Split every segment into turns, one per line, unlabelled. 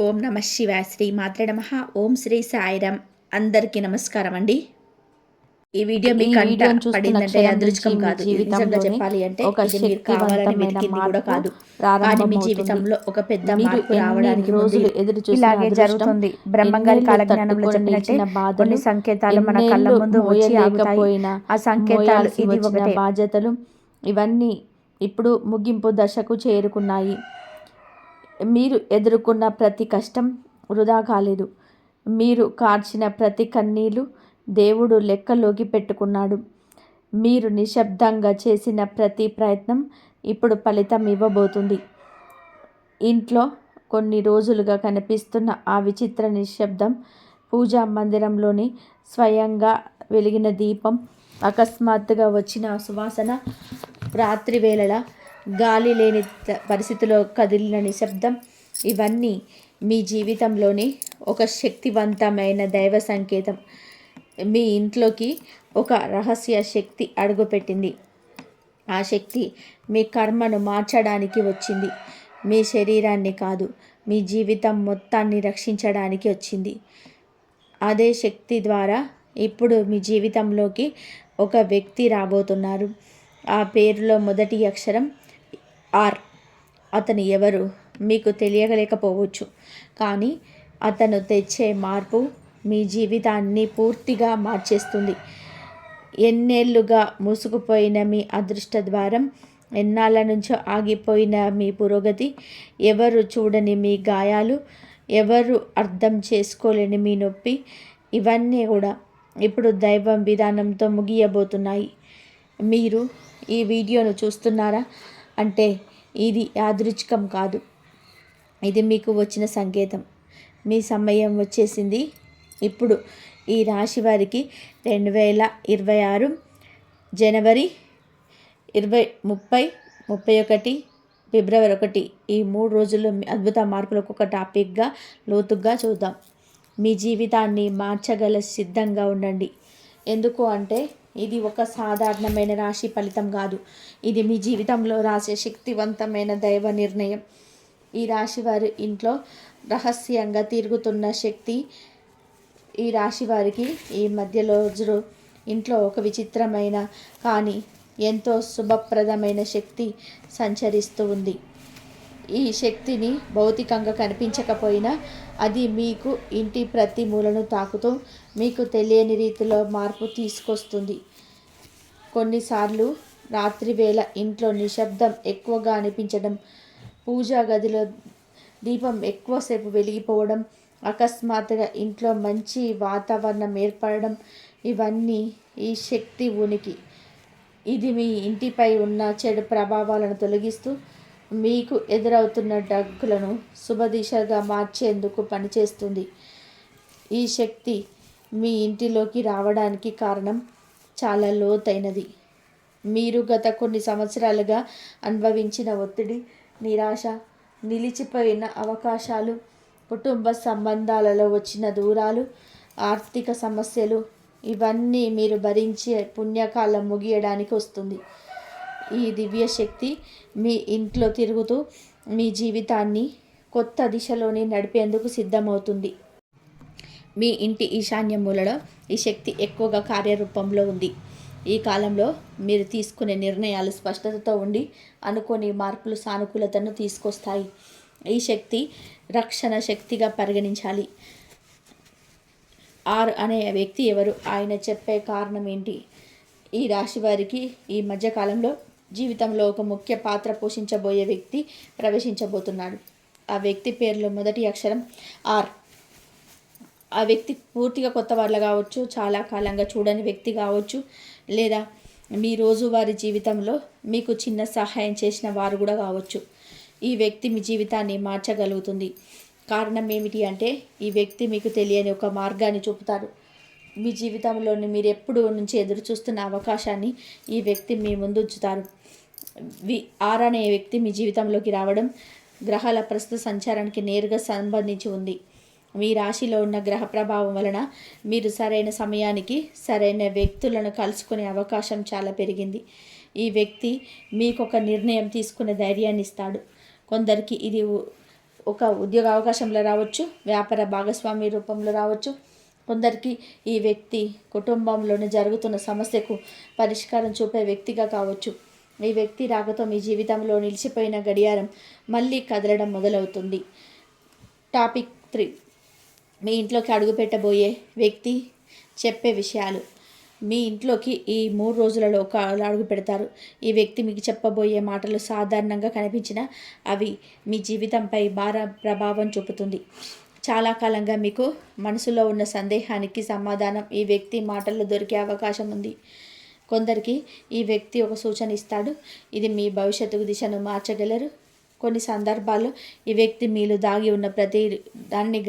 ఓం నమ శివాయ. శ్రీ మాత్రే నమః. ఓం శ్రీ సాయిరామ్. అందరికీ నమస్కారం అండి. ఈ వీడియో
ఈ
మీకు
వీడియోని చూస్తున్న
పడిందంటే
క్షణం నుంచి
అదృష్టం
మీ
కాదు. ఇది నిజంగా
జీవితంలోని
చెప్పాలి అంటే
ఒక
ఇది మీరు కావాలని
శక్తివంతమైన
వెతికింది కూడా
మార్పు
కాదు. కానీ మీ
ప్రారంభమవుతుంది.
జీవితంలో ఒక పెద్ద
మీరు
మార్పు
ఎన్ని
రావడానికి ముందు
రోజులు ఎదురు చూసిన
ఇలాగే
అదృష్టం,
జరుగుతుంది. బ్రహ్మంగారి
ఎన్నేళ్ళు
కాలజ్ఞానంలో
తట్టుకొని
చెప్పినట్టే
నిలిచిన బాధలు,
కొన్ని సంకేతాలు మన కళ్ళ
ఎన్నేళ్ళు
ముందు వచ్చి ఆగుతాయి.
మోయలేకపోయిన
ఆ సంకేతాలు
మోయాల్సి
ఇది
వచ్చిన
ఒకటే.
బాధ్యతలు ఇవన్నీ ఇప్పుడు ముగింపు దశకు చేరుకున్నాయి. మీరు ఎదుర్కొన్న ప్రతి కష్టం వృధా కాలేదు. మీరు కార్చిన ప్రతి కన్నీళ్లు దేవుడు లెక్కలోకి పెట్టుకున్నాడు. మీరు నిశ్శబ్దంగా చేసిన ప్రతి ప్రయత్నం ఇప్పుడు ఫలితం ఇవ్వబోతుంది. ఇంట్లో కొన్ని రోజులుగా కనిపిస్తున్న ఆ విచిత్ర నిశ్శబ్దం, పూజా మందిరంలోని స్వయంగా వెలిగిన దీపం, అకస్మాత్తుగా వచ్చిన సువాసన, రాత్రి వేళల గాలి లేని పరిస్థితిలో కదిలిన నిశ్శబ్దం, ఇవన్నీ మీ జీవితంలోని ఒక శక్తివంతమైన దైవ సంకేతం. మీ ఇంట్లోకి ఒక రహస్య శక్తి అడుగుపెట్టింది. ఆ శక్తి మీ కర్మను మార్చడానికి వచ్చింది. మీ శరీరాన్ని కాదు, మీ జీవితం మొత్తాన్ని రక్షించడానికి వచ్చింది. అదే శక్తి ద్వారా ఇప్పుడు మీ జీవితంలోకి ఒక వ్యక్తి రాబోతున్నారు. ఆ పేరులో మొదటి అక్షరం ఆర్. అతను ఎవరు మీకు తెలియలేకపోవచ్చు, కానీ అతను తెచ్చే మార్పు మీ జీవితాన్ని పూర్తిగా మార్చేస్తుంది. ఎన్నేళ్లుగా మూసుకుపోయిన మీ అదృష్ట ద్వారం, ఎన్నాళ్ళ నుంచో ఆగిపోయిన మీ పురోగతి, ఎవరు చూడని మీ గాయాలు, ఎవరు అర్థం చేసుకోలేని మీ నొప్పి, ఇవన్నీ కూడా ఇప్పుడు దైవం విధానంతో ముగియబోతున్నాయి. మీరు ఈ వీడియోను చూస్తున్నారా అంటే ఇది యాదృచ్ఛికం కాదు, ఇది మీకు వచ్చిన సంకేతం. మీ సమయం వచ్చేసింది. ఇప్పుడు ఈ రాశి వారికి 2026 జనవరి 20, 30, 31, ఫిబ్రవరి 1 ఈ 3 రోజుల్లో అద్భుత మార్పులకు ఒక టాపిక్గా లోతుగా చూద్దాం. మీ జీవితాన్ని మార్చగల సిద్ధంగా ఉండండి. ఎందుకు అంటే ఇది ఒక సాధారణమైన రాశి ఫలితం కాదు. ఇది మీ జీవితంలో రాసే శక్తివంతమైన దైవ నిర్ణయం. ఈ రాశి వారి ఇంట్లో రహస్యంగా తిరుగుతున్న శక్తి. ఈ రాశి వారికి ఈ మధ్య రోజులు ఇంట్లో ఒక విచిత్రమైన కానీ ఎంతో శుభప్రదమైన శక్తి సంచరిస్తూ ఉంది. ఈ శక్తిని భౌతికంగా కనిపించకపోయినా అది మీకు ఇంటి ప్రతి మూలను తాకుతూ మీకు తెలియని రీతిలో మార్పు తీసుకొస్తుంది. కొన్నిసార్లు రాత్రి వేళ ఇంట్లో నిశ్శబ్దం ఎక్కువగా అనిపించడం, పూజా గదిలో దీపం ఎక్కువసేపు వెలిగిపోవడం, అకస్మాత్తుగా ఇంట్లో మంచి వాతావరణం ఏర్పడడం, ఇవన్నీ ఈ శక్తి ఉనికి. ఇది మీ ఇంటిపై ఉన్న చెడు ప్రభావాలను తొలగిస్తూ మీకు ఎదురవుతున్న డగ్గులను శుభదిశగా మార్చేందుకు పనిచేస్తుంది. ఈ శక్తి మీ ఇంటిలోకి రావడానికి కారణం చాలా లోతైనది. మీరు గత కొన్ని సంవత్సరాలుగా అనుభవించిన ఒత్తిడి, నిరాశ, నిలిచిపోయిన అవకాశాలు, కుటుంబ సంబంధాలలో వచ్చిన దూరాలు, ఆర్థిక సమస్యలు, ఇవన్నీ మీరు భరించే పుణ్యకాలం ముగియడానికి వస్తుంది. ఈ దివ్య శక్తి మీ ఇంట్లో తిరుగుతూ మీ జీవితాన్ని కొత్త దిశలోని నడిపేందుకు సిద్ధమవుతుంది. మీ ఇంటి ఈశాన్య మూలలో ఈ శక్తి ఎక్కువగా కార్యరూపంలో ఉంది. ఈ కాలంలో మీరు తీసుకునే నిర్ణయాలు స్పష్టతతో ఉండి అనుకోని మార్పులు సానుకూలతను తీసుకొస్తాయి. ఈ శక్తి రక్షణ శక్తిగా పరిగణించాలి. ఆర్ అనే వ్యక్తి ఎవరు, ఆయన చెప్పే కారణం ఏంటి? ఈ రాశి వారికి ఈ మధ్యకాలంలో జీవితంలో ఒక ముఖ్య పాత్ర పోషించబోయే వ్యక్తి ప్రవేశించబోతున్నాడు. ఆ వ్యక్తి పేరులో మొదటి అక్షరం ఆర్. ఆ వ్యక్తి పూర్తిగా కొత్త వాళ్ళ కావచ్చు, చాలా కాలంగా చూడని వ్యక్తి కావచ్చు, లేదా మీ రోజువారీ జీవితంలో మీకు చిన్న సహాయం చేసిన వారు కూడా కావచ్చు. ఈ వ్యక్తి మీ జీవితాన్ని మార్చగలుగుతుంది. కారణం ఏమిటి అంటే ఈ వ్యక్తి మీకు తెలియని ఒక మార్గాన్ని చూపుతారు. మీ జీవితంలోని మీరు ఎప్పుడు నుంచి ఎదురు చూస్తున్న అవకాశాన్ని ఈ వ్యక్తి మీ ముందు ఉంచుతారు. ఆర్ అనే వ్యక్తి మీ జీవితంలోకి రావడం గ్రహాల ప్రస్తుత సంచారానికి నేరుగా సంబంధించి ఉంది. మీ రాశిలో ఉన్న గ్రహ ప్రభావం వలన మీరు సరైన సమయానికి సరైన వ్యక్తులను కలుసుకునే అవకాశం చాలా పెరిగింది. ఈ వ్యక్తి మీకు ఒక నిర్ణయం తీసుకునే ధైర్యాన్ని ఇస్తాడు. కొందరికి ఇది ఒక ఉద్యోగ అవకాశంలో రావచ్చు, వ్యాపార భాగస్వామి రూపంలో రావచ్చు. కొందరికి ఈ వ్యక్తి కుటుంబంలోనే జరుగుతున్న సమస్యకు పరిష్కారం చూపే వ్యక్తిగా కావచ్చు. ఈ వ్యక్తి రాకతో మీ జీవితంలో నిలిచిపోయిన గడియారం మళ్ళీ కదలడం మొదలవుతుంది. టాపిక్ 3, మీ ఇంట్లోకి అడుగుపెట్టబోయే వ్యక్తి చెప్పే విషయాలు. మీ ఇంట్లోకి ఈ 3 రోజులలో అడుగు పెడతారు. ఈ వ్యక్తి మీకు చెప్పబోయే మాటలు సాధారణంగా కనిపించిన అవి మీ జీవితంపై ప్రభావం చూపుతుంది. చాలా కాలంగా మీకు మనసులో ఉన్న సందేహానికి సమాధానం ఈ వ్యక్తి మాటల్లో దొరికే అవకాశం ఉంది. కొందరికి ఈ వ్యక్తి ఒక సూచన ఇస్తాడు. ఇది మీ భవిష్యత్తు దిశను మార్చగలరు. కొన్ని సందర్భాల్లో ఈ వ్యక్తి మీలో దాగి ఉన్న ప్రతి దాన్ని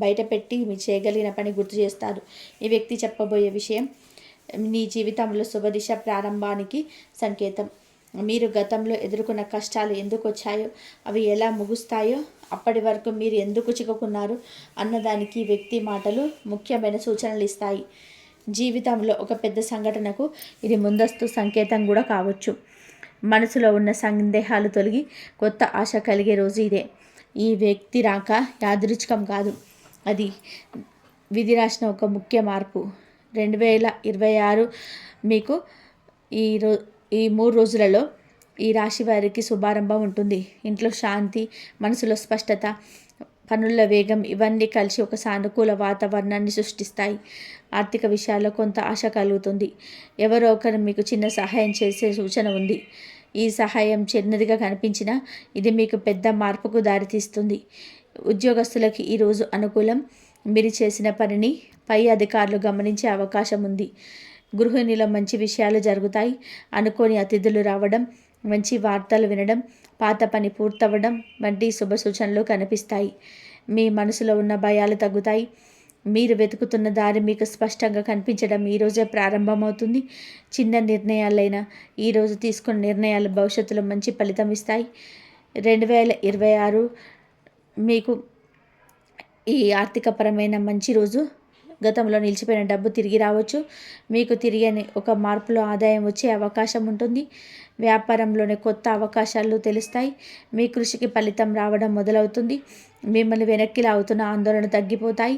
బయటపెట్టి మీరు చేయగలిగిన పని గుర్తు చేస్తారు. ఈ వ్యక్తి చెప్పబోయే విషయం నీ జీవితంలో శుభదిశ ప్రారంభానికి సంకేతం. మీరు గతంలో ఎదుర్కొన్న కష్టాలు ఎందుకు వచ్చాయో, అవి ఎలా ముగుస్తాయో, అప్పటి వరకు మీరు ఎందుకు చిక్కుకున్నారు అన్నదానికి ఈ వ్యక్తి మాటలు ముఖ్యమైన సూచనలు ఇస్తాయి. జీవితంలో ఒక పెద్ద సంఘటనకు ఇది ముందస్తు సంకేతం కూడా కావచ్చు. మనసులో ఉన్న సందేహాలు తొలగి కొత్త ఆశ కలిగే రోజు ఇదే. ఈ వ్యక్తి రాక యాదృచ్ఛికం కాదు, అది విధి రాసిన ఒక ముఖ్య మార్పు. 2026 మీకు ఈ 3 రోజులలో ఈ రాశి వారికి శుభారంభం ఉంటుంది. ఇంట్లో శాంతి, మనసులో స్పష్టత, పనుల వేగం ఇవన్నీ కలిసి ఒక సానుకూల వాతావరణాన్ని సృష్టిస్తాయి. ఆర్థిక విషయాల్లో కొంత ఆశ కలుగుతుంది. ఎవరో ఒకరు మీకు చిన్న సహాయం చేసే సూచన ఉంది. ఈ సహాయం చిన్నదిగా కనిపించినా ఇది మీకు పెద్ద మార్పుకు దారితీస్తుంది. ఉద్యోగస్తులకి ఈరోజు అనుకూలం. మీరు చేసిన పనిని పై అధికారులు గమనించే అవకాశం ఉంది. గృహిణిలో మంచి విషయాలు జరుగుతాయి. అనుకోని అతిథులు రావడం, మంచి వార్తలు వినడం, పాత పని పూర్తవ్వడం వంటి శుభ సూచనలు కనిపిస్తాయి. మీ మనసులో ఉన్న భయాలు తగ్గుతాయి. మీరు వెతుకుతున్న దారి మీకు స్పష్టంగా కనిపించడం ఈరోజే ప్రారంభమవుతుంది. చిన్న నిర్ణయాలైనా ఈరోజు తీసుకున్న నిర్ణయాలు భవిష్యత్తులో మంచి ఫలితం ఇస్తాయి. 2026 మీకు ఈ ఆర్థికపరమైన మంచి రోజు. గతంలో నిలిచిపోయిన డబ్బు తిరిగి రావచ్చు. మీకు తిరిగని ఒక మార్పులో ఆదాయం వచ్చే అవకాశం ఉంటుంది. వ్యాపారంలోనే కొత్త అవకాశాలు తెలుస్తాయి. మీ కృషికి ఫలితం రావడం మొదలవుతుంది. మిమ్మల్ని వెనక్కి లాగుతున్న ఆందోళన తగ్గిపోతాయి.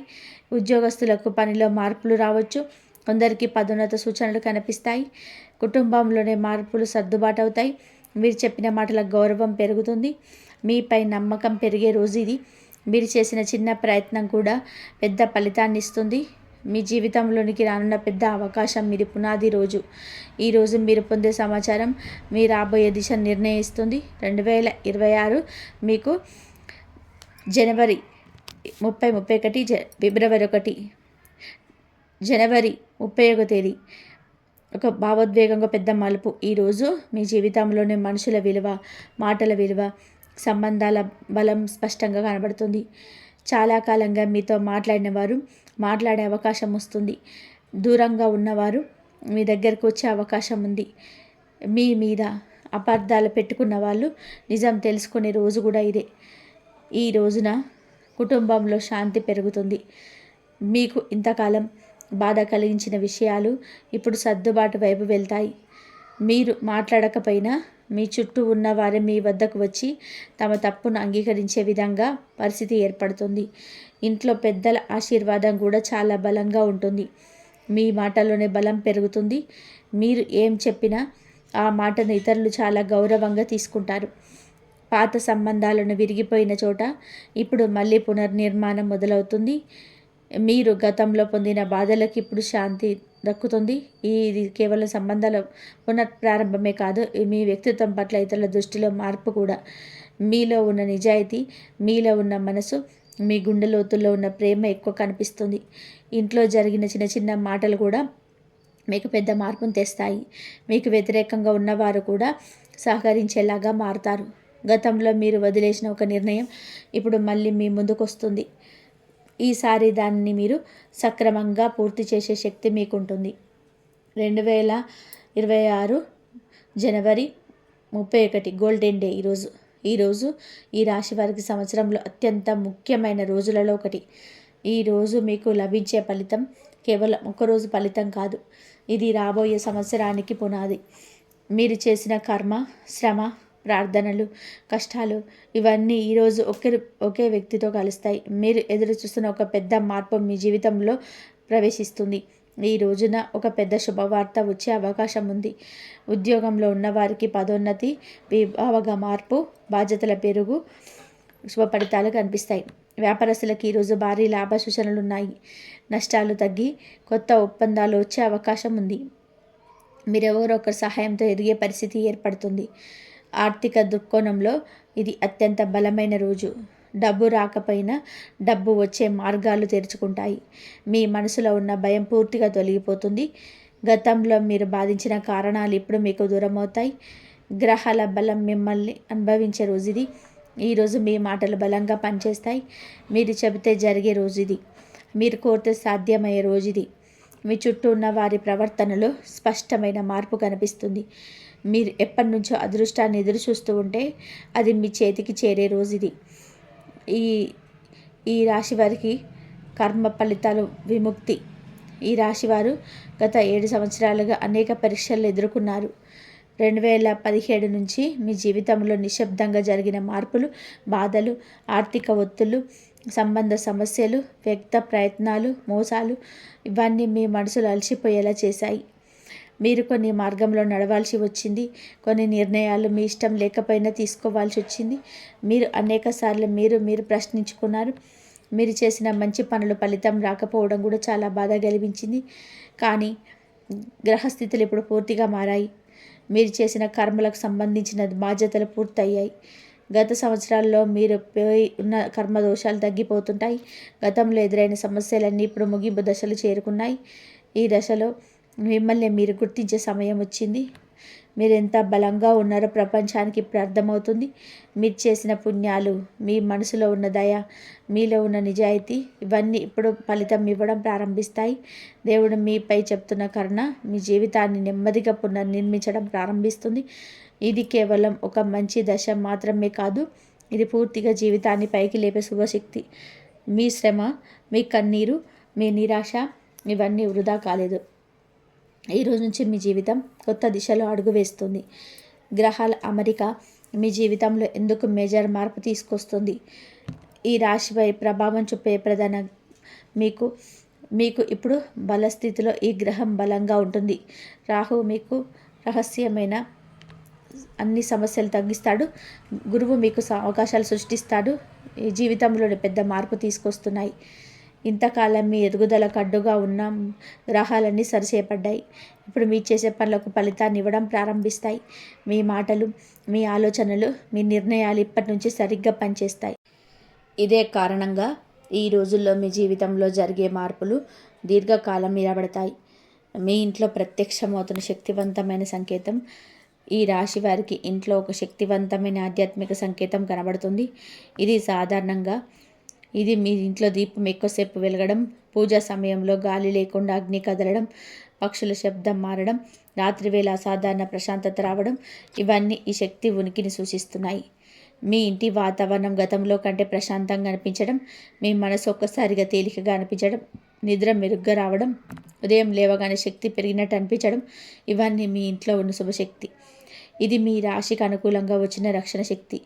ఉద్యోగస్తులకు పనిలో మార్పులు రావచ్చు. కొందరికి పదోన్నత సూచనలు కనిపిస్తాయి. కుటుంబంలోనే మార్పులు సర్దుబాటు అవుతాయి. మీరు చెప్పిన మాటల గౌరవం పెరుగుతుంది. మీపై నమ్మకం పెరిగే రోజు ఇది. మీరు చేసిన చిన్న ప్రయత్నం కూడా పెద్ద ఫలితాన్ని ఇస్తుంది. మీ జీవితంలోనికి రానున్న పెద్ద అవకాశం మీది పునాది రోజు. ఈరోజు మీరు పొందే సమాచారం మీ రాబోయే దిశ నిర్ణయిస్తుంది. 2026 మీకు జనవరి 30, ఫిబ్రవరి 1, జనవరి 31 తేదీ ఒక భావోద్వేగంగా పెద్ద మలుపు. ఈరోజు మీ జీవితంలోని మనుషుల విలువ, మాటల విలువ, సంబంధాల బలం స్పష్టంగా కనబడుతుంది. చాలా కాలంగా మీతో మాట్లాడిన వారు మాట్లాడే అవకాశం వస్తుంది. దూరంగా ఉన్నవారు మీ దగ్గరకు వచ్చే అవకాశం ఉంది. మీ మీద అపార్థాలు పెట్టుకున్న వాళ్ళు నిజం తెలుసుకునే రోజు కూడా ఇదే. ఈ రోజున కుటుంబంలో శాంతి పెరుగుతుంది. మీకు ఇంతకాలం బాధ కలిగించిన విషయాలు ఇప్పుడు సర్దుబాటు వైపు వెళ్తాయి. మీరు మాట్లాడకపోయినా మీ చుట్టూ ఉన్నవారే మీ వద్దకు వచ్చి తమ తప్పును అంగీకరించే విధంగా పరిస్థితి ఏర్పడుతుంది. ఇంట్లో పెద్దల ఆశీర్వాదం కూడా చాలా బలంగా ఉంటుంది. మీ మాటలోనే బలం పెరుగుతుంది. మీరు ఏం చెప్పినా ఆ మాటను ఇతరులు చాలా గౌరవంగా తీసుకుంటారు. పాత సంబంధాలను విరిగిపోయిన చోట ఇప్పుడు మళ్ళీ పునర్నిర్మాణం మొదలవుతుంది. మీరు గతంలో పొందిన బాధలకు ఇప్పుడు శాంతి దక్కుతుంది. ఇది కేవలం సంబంధాల పునఃప్రారంభమే కాదు, మీ వ్యక్తిత్వం పట్ల ఇతరుల దృష్టిలో మార్పు కూడా. మీలో ఉన్న నిజాయితీ, మీలో ఉన్న మనసు, మీ గుండె లోతుల్లో ఉన్న ప్రేమ ఎక్కువ కనిపిస్తుంది. ఇంట్లో జరిగిన చిన్న చిన్న మాటలు కూడా మీకు పెద్ద మార్పును తెస్తాయి. మీకు వ్యతిరేకంగా ఉన్నవారు కూడా సహకరించేలాగా మారుతారు. గతంలో మీరు వదిలేసిన ఒక నిర్ణయం ఇప్పుడు మళ్ళీ మీ ముందుకు వస్తుంది. ఈసారి దాన్ని మీరు సక్రమంగా పూర్తి చేసే శక్తి మీకుంటుంది. 2026 జనవరి 31 గోల్డెన్ డే. ఈరోజు ఈ రాశి వారికి సంవత్సరంలో అత్యంత ముఖ్యమైన రోజులలో ఒకటి. ఈరోజు మీకు లభించే ఫలితం కేవలం ఒకరోజు ఫలితం కాదు, ఇది రాబోయే సంవత్సరానికి పునాది. మీరు చేసిన కర్మ, శ్రమ ప్రార్థనలు, కష్టాలు ఇవన్నీ ఈరోజు ఒకే వ్యక్తితో కలుస్తాయి. మీరు ఎదురు చూస్తున్న ఒక పెద్ద మార్పు మీ జీవితంలో ప్రవేశిస్తుంది. ఈ రోజున ఒక పెద్ద శుభవార్త వచ్చే అవకాశం ఉంది. ఉద్యోగంలో ఉన్నవారికి పదోన్నతి, విభాగ మార్పు, బాధ్యతల పెరుగు, శుభ ఫలితాలు కనిపిస్తాయి. వ్యాపారస్తులకు ఈరోజు భారీ లాభ సూచనలు ఉన్నాయి. నష్టాలు తగ్గి కొత్త ఒప్పందాలు వచ్చే అవకాశం ఉంది. మీరెవరో ఒకరి సహాయంతో ఎదిగే పరిస్థితి ఏర్పడుతుంది. ఆర్థిక దృక్కోణంలో ఇది అత్యంత బలమైన రోజు. డబ్బు రాకపోయినా డబ్బు వచ్చే మార్గాలు తెరుచుకుంటాయి. మీ మనసులో ఉన్న భయం పూర్తిగా తొలగిపోతుంది. గతంలో మీరు బాధించిన కారణాలు ఇప్పుడు మీకు దూరమవుతాయి. గ్రహాల బలం మిమ్మల్ని అనుభవించే రోజు ఇది. ఈరోజు మీ మాటలు బలంగా పనిచేస్తాయి. మీరు చెబితే జరిగే రోజు ఇది. మీరు కోరితే సాధ్యమయ్యే రోజు ఇది. మీ చుట్టూ ఉన్న వారి ప్రవర్తనలో స్పష్టమైన మార్పు కనిపిస్తుంది. మీరు ఎప్పటి నుంచో అదృష్టాన్ని ఎదురు చూస్తూ ఉంటే అది మీ చేతికి చేరే రోజు ఇది. ఈ రాశి వారికి కర్మ ఫలితాలు విముక్తి. ఈ రాశివారు గత 7 సంవత్సరాలుగా అనేక పరీక్షలు ఎదుర్కొన్నారు. 2017 నుంచి మీ జీవితంలో నిశ్శబ్దంగా జరిగిన మార్పులు, బాధలు, ఆర్థిక ఒత్తిళ్లు, సంబంధ సమస్యలు, వ్యక్త ప్రయత్నాలు, మోసాలు ఇవన్నీ మీ మనసులో అలసిపోయేలా చేశాయి. మీరు కొన్ని మార్గంలో నడవాల్సి వచ్చింది. కొన్ని నిర్ణయాలు మీ ఇష్టం లేకపోయినా తీసుకోవాల్సి వచ్చింది. మీరు అనేక సార్లు మీరు ప్రశ్నించుకున్నారు. మీరు చేసిన మంచి పనులు ఫలితం రాకపోవడం కూడా చాలా బాధ కలిగించింది. కానీ గ్రహస్థితులు ఇప్పుడు పూర్తిగా మారాయి. మీరు చేసిన కర్మలకు సంబంధించిన బాధ్యతలు పూర్తయ్యాయి. గత సంవత్సరాల్లో మీరు పోయి ఉన్న కర్మ దోషాలు తగ్గిపోతుంటాయి. గతంలో ఎదురైన సమస్యలన్నీ ఇప్పుడు ముగింపు దశలు చేరుకున్నాయి. ఈ దశలో మిమ్మల్ని మీరు గుర్తించే సమయం వచ్చింది. మీరు ఎంత బలంగా ఉన్నారో ప్రపంచానికి ఇప్పుడు అర్థమవుతుంది. మీరు చేసిన పుణ్యాలు, మీ మనసులో ఉన్న దయ, మీలో ఉన్న నిజాయితీ ఇవన్నీ ఇప్పుడు ఫలితం ఇవ్వడం ప్రారంభిస్తాయి. దేవుడు మీపై చెప్తున్న కరుణ మీ జీవితాన్ని నెమ్మదిగా పునర్నిర్మించడం ప్రారంభిస్తుంది. ఇది కేవలం ఒక మంచి దశ మాత్రమే కాదు, ఇది పూర్తిగా జీవితాన్ని పైకి లేపే శుభశక్తి. మీ శ్రమ, మీ కన్నీరు, మీ నిరాశ ఇవన్నీ వృధా కాలేదు. ఈ రోజు నుంచి మీ జీవితం కొత్త దిశలో అడుగు వేస్తుంది. గ్రహాల అమరిక మీ జీవితంలో ఎందుకు మేజర్ మార్పు తీసుకొస్తుంది? ఈ రాశిపై ప్రభావం చూపే ప్రధాన మీకు ఇప్పుడు బలస్థితిలో ఈ గ్రహం బలంగా ఉంటుంది. రాహు మీకు రహస్యమైన అన్ని సమస్యలు తగ్గిస్తాడు. గురువు మీకు అవకాశాలు సృష్టిస్తాడు. ఈ జీవితంలోని పెద్ద మార్పు తీసుకొస్తున్నాయి. ఇంతకాలం మీ ఎదుగుదలకు అడ్డుగా ఉన్న గ్రహాలన్నీ సరిచేయబడ్డాయి. ఇప్పుడు మీ చేసే పనులకు ఫలితాన్ని ఇవ్వడం ప్రారంభిస్తాయి. మీ మాటలు, మీ ఆలోచనలు, మీ నిర్ణయాలు ఇప్పటి నుంచి సరిగ్గా పనిచేస్తాయి. ఇదే కారణంగా ఈ రోజుల్లో మీ జీవితంలో జరిగే మార్పులు దీర్ఘకాలం నిలబడతాయి. మీ ఇంట్లో ప్రత్యక్షమవుతున్న శక్తివంతమైన సంకేతం. ఈ రాశి వారికి ఇంట్లో ఒక శక్తివంతమైన ఆధ్యాత్మిక సంకేతం కనబడుతుంది. ఇది సాధారణంగా మీ ఇంట్లో దీపం ఎక్కువసేపు వెలగడం, పూజా సమయంలో గాలి లేకుండా అగ్ని కదలడం, పక్షుల శబ్దం మారడం, రాత్రివేళ అసాధారణ ప్రశాంతత రావడం ఇవన్నీ ఈ శక్తి ఉనికిని సూచిస్తున్నాయి. మీ ఇంటి వాతావరణం గతంలో కంటే ప్రశాంతంగా అనిపించడం, మీ మనసు ఒక్కసారిగా తేలికగా అనిపించడం, నిద్ర మెరుగ్గా రావడం, ఉదయం లేవగానే శక్తి పెరిగినట్టు అనిపించడం ఇవన్నీ మీ ఇంట్లో ఉన్న శుభశక్తి. ఇది మీ రాశికి అనుకూలంగా వచ్చిన రక్షణ శక్తి.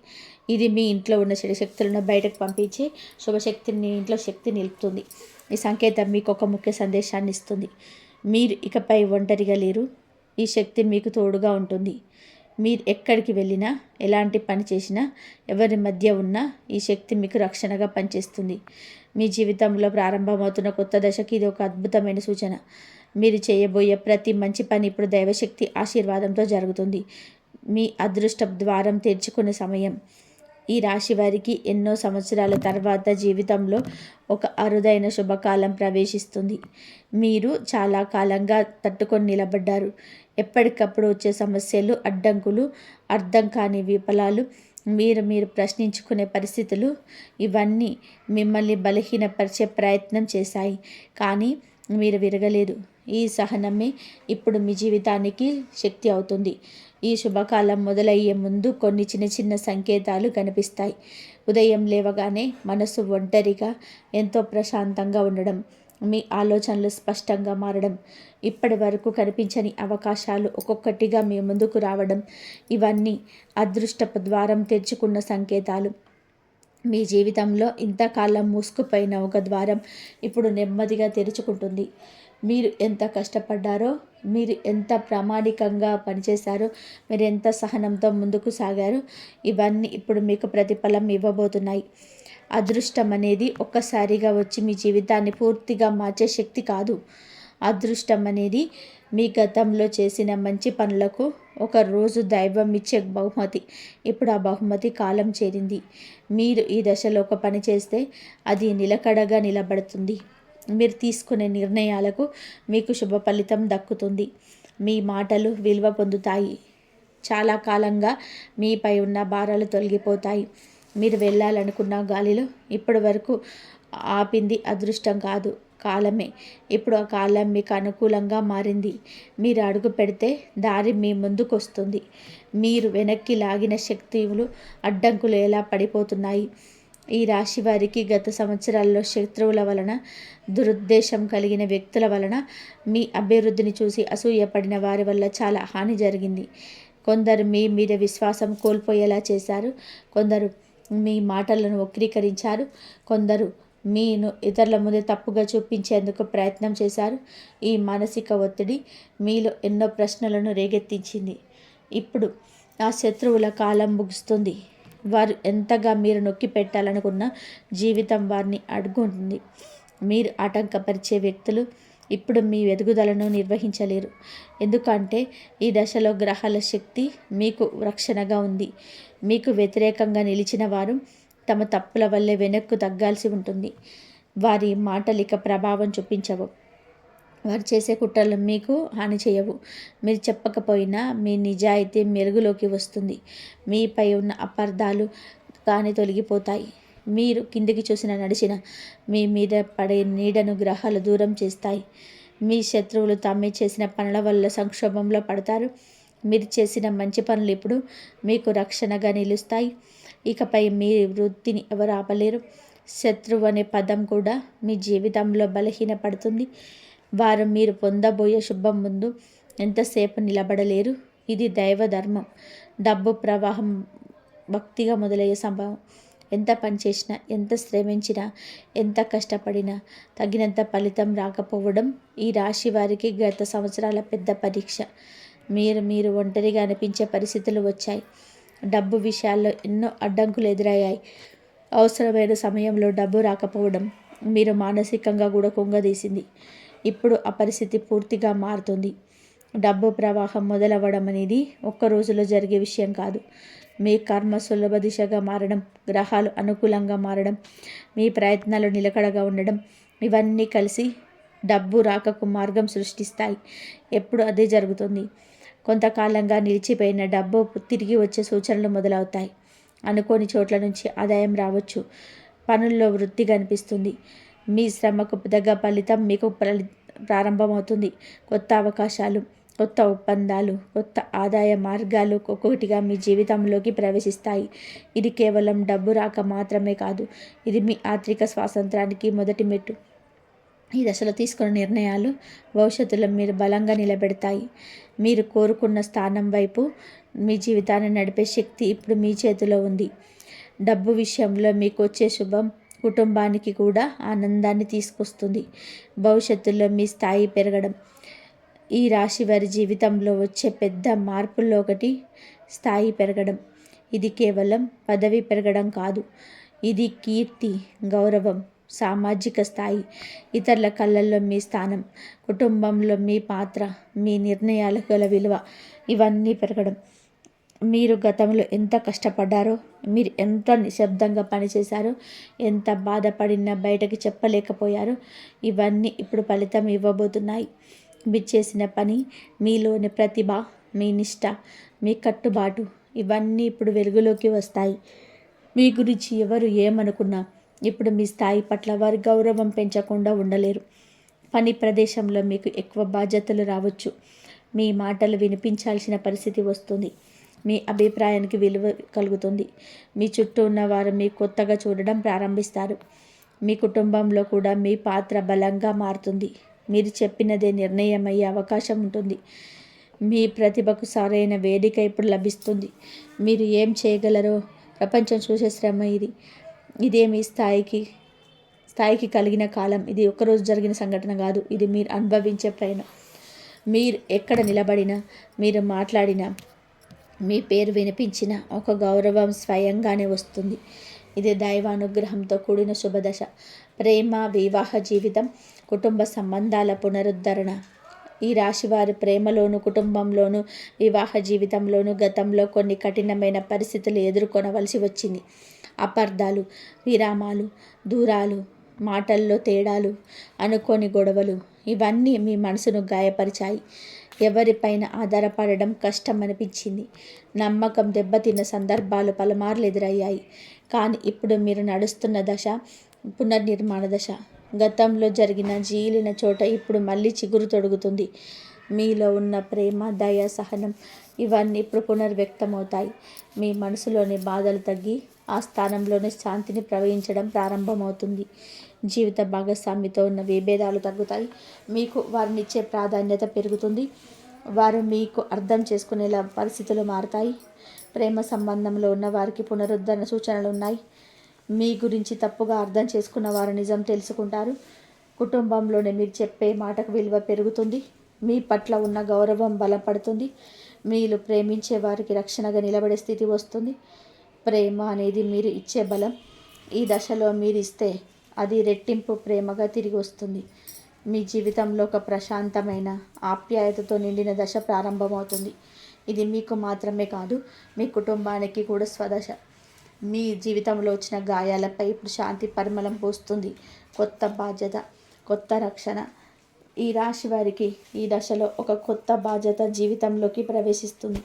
ఇది మీ ఇంట్లో ఉన్న చెడు శక్తులను బయటకు పంపించి శుభశక్తిని మీ ఇంట్లో శక్తి నిలుపుతుంది. ఈ సంకేతం మీకు ఒక ముఖ్య సందేశాన్ని ఇస్తుంది. మీరు ఇకపై ఒంటరిగా లేరు. ఈ శక్తి మీకు తోడుగా ఉంటుంది. మీరు ఎక్కడికి వెళ్ళినా, ఎలాంటి పని చేసినా, ఎవరి మధ్య ఉన్నా ఈ శక్తి మీకు రక్షణగా పనిచేస్తుంది. మీ జీవితంలో ప్రారంభమవుతున్న కొత్త దశకి ఇది ఒక అద్భుతమైన సూచన. మీరు చేయబోయే ప్రతి మంచి పని ఇప్పుడు దైవశక్తి ఆశీర్వాదంతో జరుగుతుంది. మీ అదృష్ట ద్వారం తెరుచుకునే సమయం. ఈ రాశి వారికి ఎన్నో సంవత్సరాల తర్వాత జీవితంలో ఒక అరుదైన శుభకాలం ప్రవేశిస్తుంది. మీరు చాలా కాలంగా తట్టుకొని నిలబడ్డారు. ఎప్పటికప్పుడు వచ్చే సమస్యలు, అడ్డంకులు, అర్థం కాని విఫలాలు, మీరు ప్రశ్నించుకునే పరిస్థితులు ఇవన్నీ మిమ్మల్ని బలహీనపరిచే ప్రయత్నం చేశాయి. కానీ మీరు విరగలేదు. ఈ సహనమే ఇప్పుడు మీ జీవితానికి శక్తి అవుతుంది. ఈ శుభకాలం మొదలయ్యే ముందు కొన్ని చిన్న చిన్న సంకేతాలు కనిపిస్తాయి. ఉదయం లేవగానే మనసు ఒంటరిగా ఎంతో ప్రశాంతంగా ఉండడం, మీ ఆలోచనలు స్పష్టంగా మారడం, ఇప్పటి వరకు కనిపించని అవకాశాలు ఒక్కొక్కటిగా మీ ముందుకు రావడం, ఇవన్నీ అదృష్టపు ద్వారం తెరుచుకున్న సంకేతాలు. మీ జీవితంలో ఇంతకాలం మూసుకుపోయిన ఒక ద్వారం ఇప్పుడు నెమ్మదిగా తెరుచుకుంటుంది. మీరు ఎంత కష్టపడ్డారో, మీరు ఎంత ప్రామాణికంగా పనిచేశారో, మీరు ఎంత సహనంతో ముందుకు సాగారో, ఇవన్నీ ఇప్పుడు మీకు ప్రతిఫలం ఇవ్వబోతున్నాయి. అదృష్టం అనేది ఒక్కసారిగా వచ్చి మీ జీవితాన్ని పూర్తిగా మార్చే శక్తి కాదు. అదృష్టం అనేది మీ గతంలో చేసిన మంచి పనులకు ఒక రోజు దైవం ఇచ్చే బహుమతి. ఇప్పుడు ఆ బహుమతి కాలం చేరింది. మీరు ఈ దశలో ఒక పని చేస్తే అది నిలకడగా నిలబడుతుంది. మీరు తీసుకునే నిర్ణయాలకు మీకు శుభ ఫలితం దక్కుతుంది. మీ మాటలు విలువ పొందుతాయి. చాలా కాలంగా మీపై ఉన్న భారాలు తొలగిపోతాయి. మీరు వెళ్ళాలనుకున్న గాలిలో ఇప్పటి వరకు ఆపింది అదృష్టం కాదు, కాలమే. ఇప్పుడు ఆ కాలం మీకు అనుకూలంగా మారింది. మీరు అడుగు పెడితే దారి మీ ముందుకు వస్తుంది. మీరు వెనక్కి లాగిన శక్తులు, అడ్డంకులు ఎలా పడిపోతున్నాయి. ఈ రాశి వారికి గత సంవత్సరాల్లో శత్రువుల వలన, దురుద్దేశం కలిగిన వ్యక్తుల వలన, మీ అభివృద్ధిని చూసి అసూయపడిన వారి వల్ల చాలా హాని జరిగింది. కొందరు మీ మీద విశ్వాసం కోల్పోయేలా చేశారు. కొందరు మీ మాటలను వక్రీకరించారు. కొందరు మీను ఇతరుల ముందు తప్పుగా చూపించేందుకు ప్రయత్నం చేశారు. ఈ మానసిక ఒత్తిడి మీలో ఎన్నో ప్రశ్నలను రేకెత్తించింది. ఇప్పుడు ఆ శత్రువుల కాలం ముగుస్తుంది. వారు ఎంతగా మీరు నొక్కి పెట్టాలనుకున్న జీవితం వారిని అడ్డుకుంటుంది. మీరు ఆటంకపరిచే వ్యక్తులు ఇప్పుడు మీ ఎదుగుదలను నిర్వహించలేరు. ఎందుకంటే ఈ దశలో గ్రహాల శక్తి మీకు రక్షణగా ఉంది. మీకు వ్యతిరేకంగా నిలిచిన వారు తమ తప్పుల వల్లే వెనక్కు తగ్గాల్సి ఉంటుంది. వారి మాటలు ఇక ప్రభావం చూపించవు. వారు చేసే కుట్రలు మీకు హాని చేయవు. మీరు చెప్పకపోయినా మీ నిజాయితీ మెరుగులోకి వస్తుంది. మీపై ఉన్న అపార్థాలు కానీ తొలగిపోతాయి. మీరు కిందికి చూసిన నడిచిన మీ మీద పడే నీడను గ్రహాలు దూరం చేస్తాయి. మీ శత్రువులు తామే చేసిన పనుల వల్ల సంక్షోభంలో పడతారు. మీరు చేసిన మంచి పనులు ఇప్పుడు మీకు రక్షణగా నిలుస్తాయి. ఇకపై మీ వృత్తిని ఎవరు ఆపలేరు. శత్రువు అనే పదం కూడా మీ జీవితంలో బలహీనపడుతుంది. వారు మీరు పొందబోయే శుభం ముందు ఎంతసేపు నిలబడలేరు. ఇది దైవ ధర్మం. డబ్బు ప్రవాహం భక్తిగా మొదలయ్యే సంభవం. ఎంత పనిచేసినా, ఎంత శ్రమించినా, ఎంత కష్టపడినా తగినంత ఫలితం రాకపోవడం ఈ రాశి వారికి గత సంవత్సరాల పెద్ద పరీక్ష. మీరు ఒంటరిగా అనిపించే పరిస్థితులు వచ్చాయి. డబ్బు విషయాల్లో ఎన్నో అడ్డంకులు ఎదురయ్యాయి. అవసరమైన సమయంలో డబ్బు రాకపోవడం మీరు మానసికంగా కూడా కుంగదీసింది. ఇప్పుడు ఆ పరిస్థితి పూర్తిగా మారుతుంది. డబ్బు ప్రవాహం మొదలవ్వడం అనేది ఒక్క రోజులో జరిగే విషయం కాదు. మీ కర్మ సులభ దిశగా మారడం, గ్రహాలు అనుకూలంగా మారడం, మీ ప్రయత్నాలు నిలకడగా ఉండడం, ఇవన్నీ కలిసి డబ్బు రాకకు మార్గం సృష్టిస్తాయి. ఎప్పుడు అదే జరుగుతుంది. కొంతకాలంగా నిలిచిపోయిన డబ్బు తిరిగి వచ్చే సూచనలు మొదలవుతాయి. అనుకోని చోట్ల నుంచి ఆదాయం రావచ్చు. పనుల్లో వృద్ధి కనిపిస్తుంది. మీ శ్రమకు తగ్గ ఫలితం మీకు ప్రారంభమవుతుంది. కొత్త అవకాశాలు, కొత్త ఒప్పందాలు, కొత్త ఆదాయ మార్గాలు ఒక్కొక్కటిగా మీ జీవితంలోకి ప్రవేశిస్తాయి. ఇది కేవలం డబ్బు రాక మాత్రమే కాదు, ఇది మీ ఆర్థిక స్వాతంత్రానికి మొదటి మెట్టు. ఈ దశలో తీసుకున్న నిర్ణయాలు భవిష్యత్తులో మీరు బలంగా నిలబెడతాయి. మీరు కోరుకున్న స్థానం వైపు మీ జీవితాన్ని నడిపే శక్తి ఇప్పుడు మీ చేతిలో ఉంది. డబ్బు విషయంలో మీకు వచ్చే శుభం కుటుంబానికి కూడా ఆనందాన్ని తీసుకొస్తుంది. భవిష్యత్తులో మీ స్థాయి పెరగడం. ఈ రాశి వారి జీవితంలో వచ్చే పెద్ద మార్పుల్లో ఒకటి స్థాయి పెరగడం. ఇది కేవలం పదవి పెరగడం కాదు. ఇది కీర్తి, గౌరవం, సామాజిక స్థాయి, ఇతరుల కళ్ళల్లో మీ స్థానం, కుటుంబంలో మీ పాత్ర, మీ నిర్ణయాలకు గల విలువ, ఇవన్నీ పెరగడం. మీరు గతంలో ఎంత కష్టపడ్డారో, మీరు ఎంత నిశ్శబ్దంగా పనిచేశారో, ఎంత బాధపడినా బయటకు చెప్పలేకపోయారో, ఇవన్నీ ఇప్పుడు ఫలితం ఇవ్వబోతున్నాయి. మీరు చేసిన పని, మీలోని ప్రతిభ, మీ నిష్ఠ, మీ కట్టుబాటు, ఇవన్నీ ఇప్పుడు వెలుగులోకి వస్తాయి. మీ గురించి ఎవరు ఏమనుకున్నా ఇప్పుడు మీ స్థాయి పట్ల వారి గౌరవం పెంచకుండా ఉండలేరు. పని ప్రదేశంలో మీకు ఎక్కువ బాధ్యతలు రావచ్చు. మీ మాటలు వినిపించాల్సిన పరిస్థితి వస్తుంది. మీ అభిప్రాయానికి విలువ కలుగుతుంది. మీ చుట్టూ ఉన్న వారు మీ కొత్తగా చూడడం ప్రారంభిస్తారు. మీ కుటుంబంలో కూడా మీ పాత్ర బలంగా మారుతుంది. మీరు చెప్పినదే నిర్ణయమయ్యే అవకాశం ఉంటుంది. మీ ప్రతిభకు సరైన వేదిక ఇప్పుడు లభిస్తుంది. మీరు ఏం చేయగలరో ప్రపంచం చూసే శ్రమ ఇది. ఇదే మీ స్థాయికి కలిగిన కాలం. ఇది ఒకరోజు జరిగిన సంఘటన కాదు. ఇది మీరు అనుభవించే ప్రయాణం. మీరు ఎక్కడ నిలబడినా, మీరు మాట్లాడినా, మీ పేరు వినిపించిన ఒక గౌరవం స్వయంగానే వస్తుంది. ఇది దైవానుగ్రహంతో కూడిన శుభదశ. ప్రేమ, వివాహ జీవితం, కుటుంబ సంబంధాల పునరుద్ధరణ. ఈ రాశివారి ప్రేమలోను, కుటుంబంలోను, వివాహ జీవితంలోను గతంలో కొన్ని కఠినమైన పరిస్థితులు ఎదుర్కొనవలసి వచ్చింది. అపార్థాలు, విరామాలు, దూరాలు, మాటల్లో తేడాలు, అనుకోని గొడవలు, ఇవన్నీ మీ మనసును గాయపరిచాయి. ఎవరిపైన ఆధారపడడం కష్టం అనిపించింది. నమ్మకం దెబ్బతిన్న సందర్భాలు పలుమార్లు ఎదురయ్యాయి. కానీ ఇప్పుడు మీరు నడుస్తున్న దశ పునర్నిర్మాణ దశ. గతంలో జరిగిన జీలిన చోట ఇప్పుడు మళ్ళీ చిగురు తొడుగుతుంది. మీలో ఉన్న ప్రేమ, దయ, సహనం ఇవన్నీ ఇప్పుడు పునర్వ్యక్తమవుతాయి. మీ మనసులోని బాధలు తగ్గి ఆ స్థానంలోనే శాంతిని ప్రవహించడం ప్రారంభమవుతుంది. జీవిత భాగస్వామితో ఉన్న విభేదాలు తగ్గుతాయి. మీకు వారినిచ్చే ప్రాధాన్యత పెరుగుతుంది. వారు మీకు అర్థం చేసుకునేలా పరిస్థితులు మారుతాయి. ప్రేమ సంబంధంలో ఉన్న వారికి పునరుద్ధరణ సూచనలు ఉన్నాయి. మీ గురించి తప్పుగా అర్థం చేసుకున్న వారు నిజం తెలుసుకుంటారు. కుటుంబంలోనే మీరు చెప్పే మాటకు విలువ పెరుగుతుంది. మీ పట్ల ఉన్న గౌరవం బలపడుతుంది. మీరు ప్రేమించే వారికి రక్షణగా నిలబడే స్థితి వస్తుంది. ప్రేమ అనేది మీరు ఇచ్చే బలం. ఈ దశలో మీరు ఇస్తే అది రెట్టింపు ప్రేమగా తిరిగి వస్తుంది. మీ జీవితంలో ఒక ప్రశాంతమైన ఆప్యాయతతో నిండిన దశ ప్రారంభమవుతుంది. ఇది మీకు మాత్రమే కాదు, మీ కుటుంబానికి కూడా స్వదశ. మీ జీవితంలో వచ్చిన గాయాలపై ఇప్పుడు శాంతి పరిమళం పోస్తుంది. కొత్త బాధ్యత, కొత్త రక్షణ. ఈ రాశి వారికి ఈ దశలో ఒక కొత్త బాధ్యత జీవితంలోకి ప్రవేశిస్తుంది.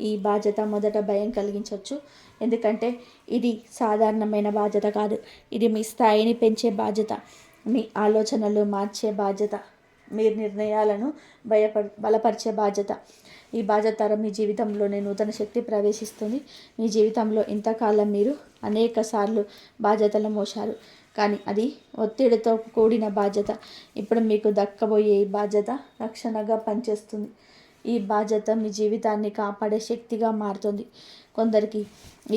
ఈ బాధ్యత మొదట భయం కలిగించవచ్చు. ఎందుకంటే ఇది సాధారణమైన బాధ్యత కాదు. ఇది మీ స్థాయిని పెంచే బాధ్యత, మీ ఆలోచనలు మార్చే బాధ్యత, మీ నిర్ణయాలను బలపరిచే బాధ్యత. ఈ బాధ్యత మీ జీవితంలోనే నూతన శక్తి ప్రవేశిస్తుంది. మీ జీవితంలో ఇంతకాలం మీరు అనేక సార్లు బాధ్యతలు మోశారు, కానీ అది ఒత్తిడితో కూడిన బాధ్యత. ఇప్పుడు మీకు దక్కబోయే ఈ బాధ్యత రక్షణగా పనిచేస్తుంది. ఈ బాధ్యత మీ జీవితాన్ని కాపాడే శక్తిగా మారుతుంది. కొందరికి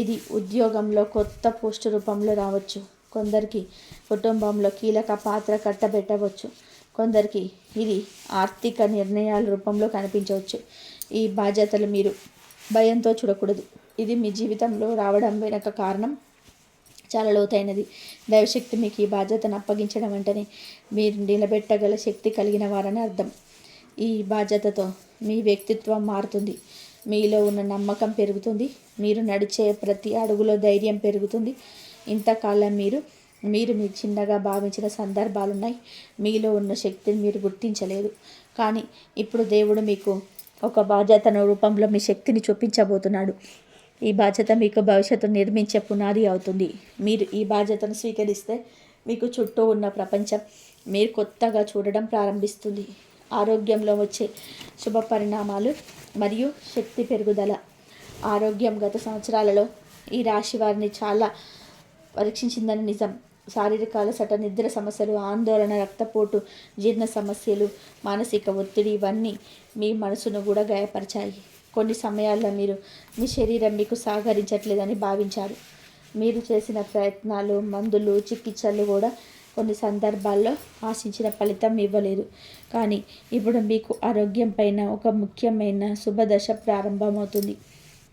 ఇది ఉద్యోగంలో కొత్త పోస్టు రూపంలో రావచ్చు. కొందరికి కుటుంబంలో కీలక పాత్ర కట్టబెట్టవచ్చు. కొందరికి ఇది ఆర్థిక నిర్ణయాల రూపంలో కనిపించవచ్చు. ఈ బాధ్యతలు మీరు భయంతో చూడకూడదు. ఇది మీ జీవితంలో రావడం వెనక కారణం చాలా లోతైనది. దైవశక్తి మీకు ఈ బాధ్యతను అప్పగించడం వెంటనే మీరు నిలబెట్టగల శక్తి కలిగిన వారని అర్థం. ఈ బాధ్యతతో మీ వ్యక్తిత్వం మారుతుంది. మీలో ఉన్న నమ్మకం పెరుగుతుంది. మీరు నడిచే ప్రతి అడుగులో ధైర్యం పెరుగుతుంది. ఇంతకాలం మీరు చిన్నగా భావించిన సందర్భాలున్నాయి. మీలో ఉన్న శక్తిని మీరు గుర్తించలేదు. కానీ ఇప్పుడు దేవుడు మీకు ఒక బాధ్యతను రూపంలో మీ శక్తిని చూపించబోతున్నాడు. ఈ బాధ్యత మీకు భవిష్యత్తును నిర్మించే పునాది అవుతుంది. మీరు ఈ బాధ్యతను స్వీకరిస్తే మీకు చుట్టూ ఉన్న ప్రపంచం మీరు కొత్తగా చూడడం ప్రారంభిస్తుంది. ఆరోగ్యంలో వచ్చే శుభ పరిణామాలు మరియు శక్తి పెరుగుదల. ఆరోగ్యం గత సంవత్సరాలలో ఈ రాశి వారిని చాలా పరీక్షించిందని నిజం. శారీరక అలసట, నిద్ర సమస్యలు, ఆందోళన, రక్తపోటు, జీర్ణ సమస్యలు, మానసిక ఒత్తిడి ఇవన్నీ మీ మనసును కూడా గాయపరిచాయి. కొన్ని సమయాల్లో మీరు మీ శరీరం మీకు సహకరించట్లేదని భావించారు. మీరు చేసిన ప్రయత్నాలు, మందులు, చికిత్సలు కూడా కొన్ని సందర్భాల్లో ఆశించిన ఫలితం ఇవ్వలేదు. కానీ ఇప్పుడు మీకు ఆరోగ్యం పైన ఒక ముఖ్యమైన శుభదశ ప్రారంభమవుతుంది.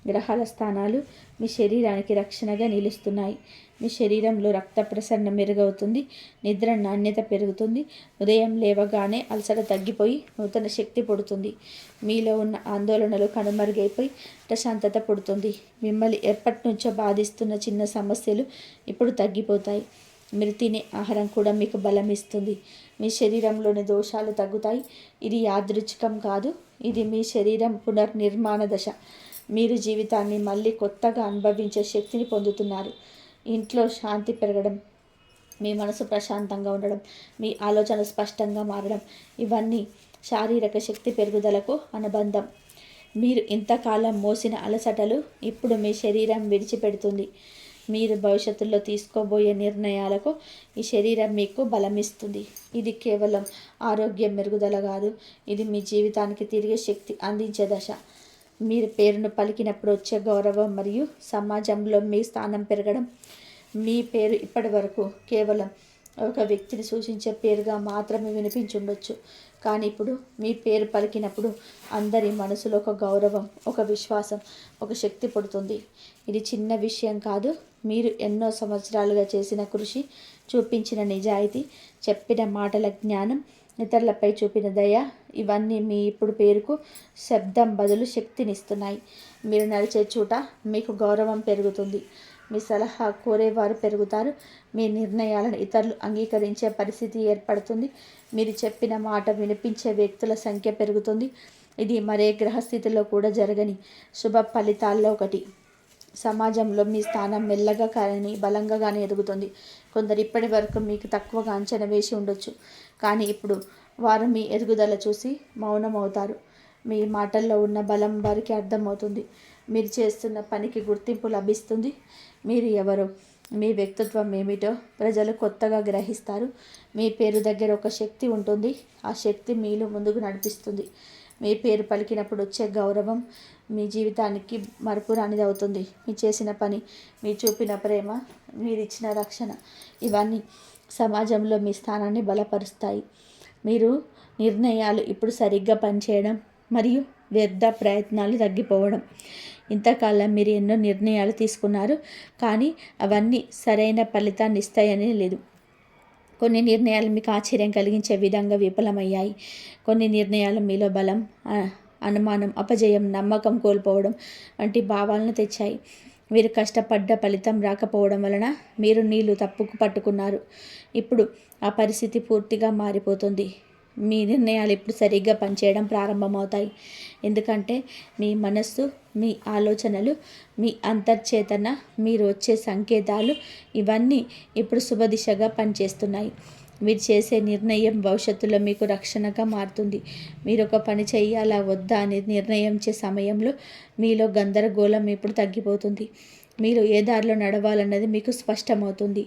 గ్రహాల స్థానాలు మీ శరీరానికి రక్షణగా నిలుస్తున్నాయి. మీ శరీరంలో రక్త ప్రసరణ మెరుగవుతుంది. నిద్ర నాణ్యత పెరుగుతుంది. ఉదయం లేవగానే అలసట తగ్గిపోయి నూతన శక్తి పుడుతుంది. మీలో ఉన్న ఆందోళనలు కనుమరుగైపోయి ప్రశాంతత పుడుతుంది. మిమ్మల్ని ఎప్పటి నుంచో బాధిస్తున్న చిన్న సమస్యలు ఇప్పుడు తగ్గిపోతాయి. మీరు తినే ఆహారం కూడా మీకు బలం ఇస్తుంది. మీ శరీరంలోని దోషాలు తగ్గుతాయి. ఇది యాదృచ్ఛికం కాదు, ఇది మీ శరీరం పునర్నిర్మాణ దశ. మీరు జీవితాన్ని మళ్ళీ కొత్తగా అనుభవించే శక్తిని పొందుతున్నారు. ఇంట్లో శాంతి పెరగడం, మీ మనసు ప్రశాంతంగా ఉండడం, మీ ఆలోచన స్పష్టంగా మారడం ఇవన్నీ శారీరక శక్తి పెరుగుదలకు అనుబంధం. మీరు ఇంతకాలం మోసిన అలసటలు ఇప్పుడు మీ శరీరం విడిచిపెడుతుంది. మీరు భవిష్యత్తులో తీసుకోబోయే నిర్ణయాలకు ఈ శరీరం మీకు బలమిస్తుంది. ఇది కేవలం ఆరోగ్యం మెరుగుదల కాదు, ఇది మీ జీవితానికి తిరిగి శక్తి అందించే దశ. మీరు పేరును పలికినప్పుడు వచ్చే గౌరవం మరియు సమాజంలో మీ స్థానం పెరగడం. మీ పేరు ఇప్పటి వరకు కేవలం ఒక వ్యక్తిని సూచించే పేరుగా మాత్రమే వినిపించుండొచ్చు, కానీ ఇప్పుడు మీ పేరు పలికినప్పుడు అందరి మనసులో ఒక గౌరవం, ఒక విశ్వాసం, ఒక శక్తి పుడుతుంది. ఇది చిన్న విషయం కాదు. మీరు ఎన్నో సంవత్సరాలుగా చేసిన కృషి, చూపించిన నిజాయితీ, చెప్పిన మాటల జ్ఞానం, ఇతరులపై చూపిన దయ, ఇవన్నీ మీ ఇప్పుడు పేరుకు శబ్దం బదులు శక్తినిస్తున్నాయి. మీరు నడిచే చోట మీకు గౌరవం పెరుగుతుంది, మీ సలహా కోరేవారు పెరుగుతారు, మీ నిర్ణయాలను ఇతరులు అంగీకరించే పరిస్థితి ఏర్పడుతుంది, మీరు చెప్పిన మాట వినిపించే వ్యక్తుల సంఖ్య పెరుగుతుంది. ఇది మరే గ్రహస్థితిలో కూడా జరగని శుభ ఫలితాల్లో ఒకటి. సమాజంలో మీ స్థానం మెల్లగా కానీ బలంగానే ఎదుగుతుంది. కొందరు ఇప్పటి వరకు మీకు తక్కువగా అంచనా వేసి ఉండొచ్చు, కానీ ఇప్పుడు వారు మీ ఎదుగుదల చూసి మౌనమవుతారు. మీ మాటల్లో ఉన్న బలం వారికి అర్థమవుతుంది. మీరు చేస్తున్న పనికి గుర్తింపు లభిస్తుంది. మీరు ఎవరో, మీ వ్యక్తిత్వం ఏమిటో ప్రజలు కొత్తగా గ్రహిస్తారు. మీ పేరు దగ్గర ఒక శక్తి ఉంటుంది, ఆ శక్తి మీలో ముందుకు నడిపిస్తుంది. మీ పేరు పలికినప్పుడు వచ్చే గౌరవం మీ జీవితానికి మరపురానిది అవుతుంది. మీ చేసిన పని, మీ చూపిన ప్రేమ, మీరు ఇచ్చిన రక్షణ, ఇవన్నీ సమాజంలో మీ స్థానాన్ని బలపరుస్తాయి. మీరు నిర్ణయాలు ఇప్పుడు సరిగ్గా పనిచేయడం మరియు వ్యర్థ ప్రయత్నాలు తగ్గిపోవడం. ఇంతకాలం మీరు ఎన్నో నిర్ణయాలు తీసుకున్నారు, కానీ అవన్నీ సరైన ఫలితాన్ని ఇస్తాయని లేదు. కొన్ని నిర్ణయాలు మీకు ఆశ్చర్యం కలిగించే విధంగా విఫలమయ్యాయి. కొన్ని నిర్ణయాలు మీలో బలం, అనుమానం, అపజయం, నమ్మకం కోల్పోవడం వంటి భావాలను తెచ్చాయి. మీరు కష్టపడ్డ ఫలితం రాకపోవడం వలన మీరు నీళ్లు తప్పుకు పట్టుకున్నారు. ఇప్పుడు ఆ పరిస్థితి పూర్తిగా మారిపోతుంది. మీ నిర్ణయాలు ఇప్పుడు సరిగ్గా పనిచేయడం ప్రారంభమవుతాయి. ఎందుకంటే మీ మనస్సు, మీ ఆలోచనలు, మీ అంతర్చేతన, మీరు వచ్చే సంకేతాలు, ఇవన్నీ ఇప్పుడు శుభదిశగా పనిచేస్తున్నాయి. మీరు చేసే నిర్ణయం భవిష్యత్తులో మీకు రక్షణగా మారుతుంది. మీరు ఒక పని చేయాలా వద్దా అని నిర్ణయించే సమయంలో మీలో గందరగోళం ఇప్పుడు తగ్గిపోతుంది. మీరు ఏ దారిలో నడవాలన్నది మీకు స్పష్టమవుతుంది,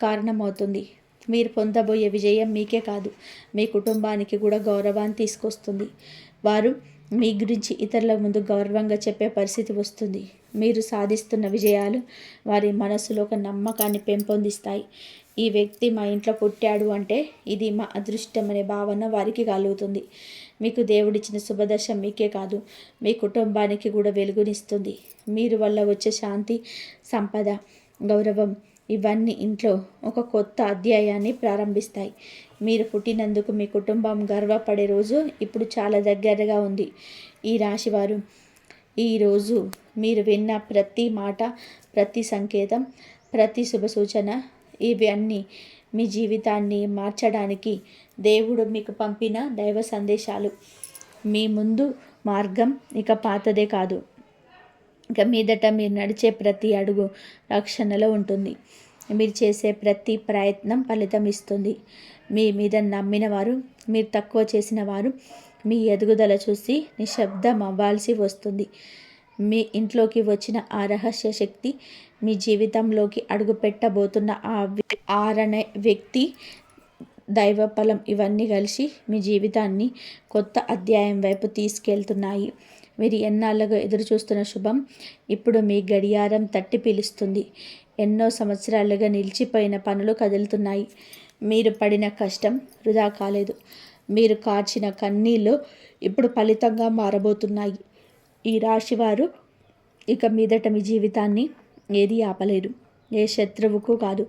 కారణమవుతుంది. మీరు పొందబోయే విజయం మీకే కాదు, మీ కుటుంబానికి కూడా గౌరవాన్ని తీసుకొస్తుంది. వారు మీ గురించి ఇతరుల ముందు గౌరవంగా చెప్పే పరిస్థితి వస్తుంది. మీరు సాధిస్తున్న విజయాలు వారి మనసులో ఒక నమ్మకాన్ని పెంపొందిస్తాయి. ఈ వ్యక్తి మా ఇంట్లో పుట్టాడు అంటే ఇది మా అదృష్టం అనే భావన వారికి కలుగుతుంది. మీకు దేవుడిచ్చిన శుభదశ మీకే కాదు, మీ కుటుంబానికి కూడా వెలుగునిస్తుంది. మీరు వల్ల వచ్చే శాంతి, సంపద, గౌరవం, ఇవన్నీ ఇంట్లో ఒక కొత్త అధ్యాయాన్ని ప్రారంభిస్తాయి. మీరు పుట్టినందుకు మీ కుటుంబం గర్వపడే రోజు ఇప్పుడు చాలా దగ్గరగా ఉంది. ఈ రాశివారు ఈరోజు మీరు విన్న ప్రతి మాట, ప్రతి సంకేతం, ప్రతి శుభ సూచన, ఇవన్నీ మీ జీవితాన్ని మార్చడానికి దేవుడు మీకు పంపిన దైవ సందేశాలు. మీ ముందు మార్గం ఇక పాతదే కాదు, ఇక మీదట మీరు నడిచే ప్రతి అడుగు రక్షణలో ఉంటుంది. మీరు చేసే ప్రతి ప్రయత్నం ఫలితం ఇస్తుంది. మీ మీద నమ్మిన వారు, మీరు తక్కువ చేసిన వారు మీ ఎదుగుదల చూసి నిశ్శబ్దం అవ్వాల్సి వస్తుంది. మీ ఇంట్లోకి వచ్చిన ఆ రహస్య శక్తి, మీ జీవితంలోకి అడుగు పెట్టబోతున్న ఆరనే వ్యక్తి, దైవ ఫలం, ఇవన్నీ కలిసి మీ జీవితాన్ని కొత్త అధ్యాయం వైపు తీసుకెళ్తున్నాయి. మీరు ఎన్నాళ్ళుగా ఎదురు చూస్తున్న శుభం ఇప్పుడు మీ గడియారం తట్టి పిలుస్తుంది. ఎన్నో సంవత్సరాలుగా నిలిచిపోయిన పనులు కదులుతున్నాయి. మీరు పడిన కష్టం వృధా కాలేదు. మీరు కార్చిన కన్నీళ్ళు ఇప్పుడు ఫలితంగా మారబోతున్నాయి. ఈ రాశివారు ఇక మీదట మీ జీవితాన్ని ఏది ఆపలేరు. ఏ శత్రువుకు కాదు,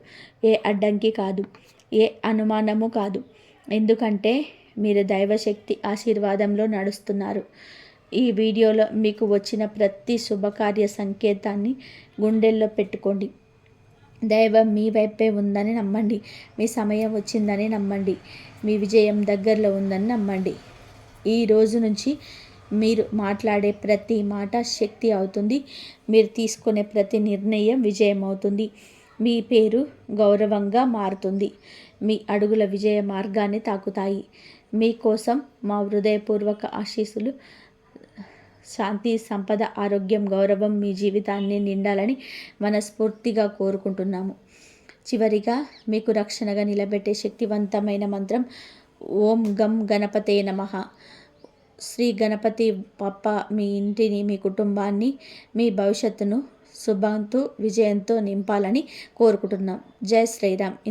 ఏ అడ్డంకి కాదు, ఏ అనుమానము కాదు. ఎందుకంటే మీరు దైవశక్తి ఆశీర్వాదంలో నడుస్తున్నారు. ఈ వీడియోలో మీకు వచ్చిన ప్రతి శుభకార్య సంకేతాన్ని గుండెల్లో పెట్టుకోండి. దైవం మీ వైపే ఉందని నమ్మండి. మీ సమయం వచ్చిందని నమ్మండి. మీ విజయం దగ్గరలో ఉందని నమ్మండి. ఈ రోజు నుంచి మీరు మాట్లాడే ప్రతి మాట శక్తి అవుతుంది. మీరు తీసుకునే ప్రతి నిర్ణయం విజయం అవుతుంది. మీ పేరు గౌరవంగా మారుతుంది. మీ అడుగుల విజయ మార్గాన్ని తాకుతాయి. మీకోసం మా హృదయపూర్వక ఆశీస్సులు. శాంతి, సంపద, ఆరోగ్యం, గౌరవం మీ జీవితాన్ని నిండాలని మనస్ఫూర్తిగా కోరుకుంటున్నాము. చివరిగా మీకు రక్షణగా నిలబెట్టే శక్తివంతమైన మంత్రం ఓం గం గణపతే నమః. శ్రీ గణపతి బప్ప మీ ఇంటిని, మీ కుటుంబాన్ని, మీ భవిష్యత్తును శుభంతో విజయంతో నింపాలని కోరుకుంటున్నాం. జై శ్రీరామ్.